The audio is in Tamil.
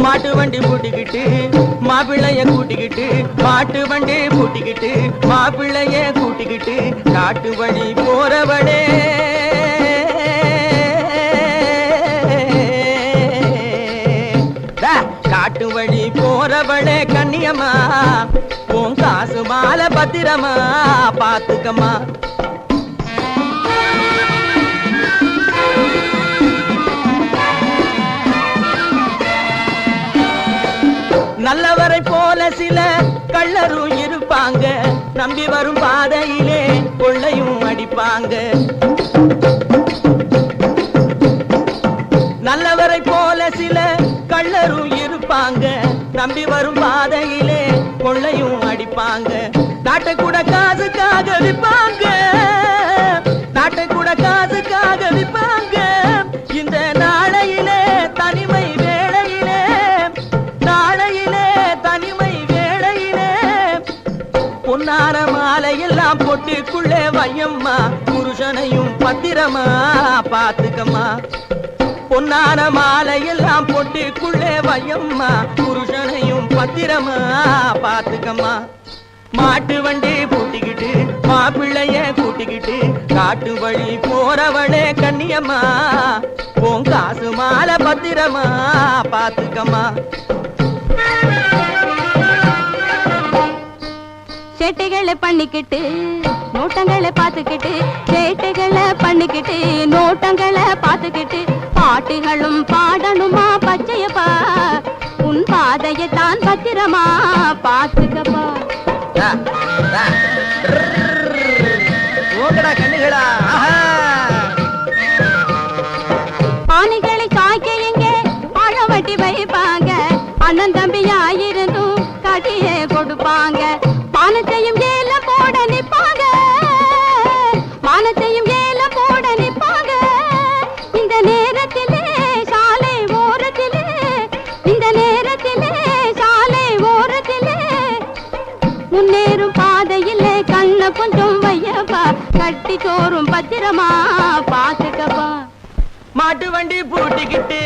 மாட்டு வண்டி பூட்டிக்கிட்டு மாப்பிள்ளைய கூட்டிக்கிட்டு மாட்டு வண்டி பூட்டிக்கிட்டு மாப்பிள்ளைய கூட்டிக்கிட்டு காட்டு வழி போறவளே காட்டு வழி போறவளே கண்ணியம்மா உன் காசு மாலை பத்திரமா பாத்துக்கம்மா. நல்லவரை போல சில கள்ளரும் இருப்பாங்க, நம்பி வரும் பாதையிலே கொள்ளையும் அடிப்பாங்க. நல்லவரை போல சில கள்ளரும் இருப்பாங்க, நம்பி வரும் பாதையிலே கொள்ளையும் அடிப்பாங்க. நாட்டை கூட காசுக்காக விற்பாங்க, நாட்டை கூட காசுக்காக விற்பாங்க. இந்த நாளையிலே தனிமை வேளையிலே, நாளையிலே தனிமை வேளையிலே பொன்னான மாலையெல்லாம் பொட்டிக்குள்ளே வையம்மா புருஷனையும் பத்திரமா பாத்துக்கம்மா. பொன்னான மாலையெல்லாம் பொட்டிக்குள்ளே வையம்மா புருஷனையும் பத்திரமா பாத்துக்கம்மா. மாட்டு வண்டி பூட்டிக்கிட்டு மாப்பிள்ளைய கூட்டிக்கிட்டு காட்டு வழி போறவளே கண்ணியம்மா உன் காசு மாலை பத்திரமா பாத்துக்கம்மா. சேட்டைகளை பண்ணிக்கிட்டு நோட்டங்களை பார்த்துக்கிட்டு, சேட்டைகளை பண்ணிக்கிட்டு நோட்டங்களை பார்த்துக்கிட்டு பாட்டுகளும் பாடணுமா பச்சையப்பா உன் பாதையை தான் பத்திரமா பாத்துக்கப்பா. ஆனைகளை காய்க்க எங்க பழவட்டி வைப்பாங்க, அண்ணன் தம்பியாயிருந்தும் கட்டியே கொடுப்பாங்க. மானத்தையும் ஏல போட நிப்பாங்க, மானத்தையும் ஏல போட நிப்பாங்க. இந்த நேரத்திலே சாலை ஓரத்திலே, இந்த நேரத்திலே சாலை ஓரத்திலே முன்னேறும் பாதையிலே கண்ண கொஞ்சம் வையப்பா கட்டி சோறும் பத்திரமா பாத்துக்கப்பா. மாட்டு வண்டி பூட்டிக்கிட்டு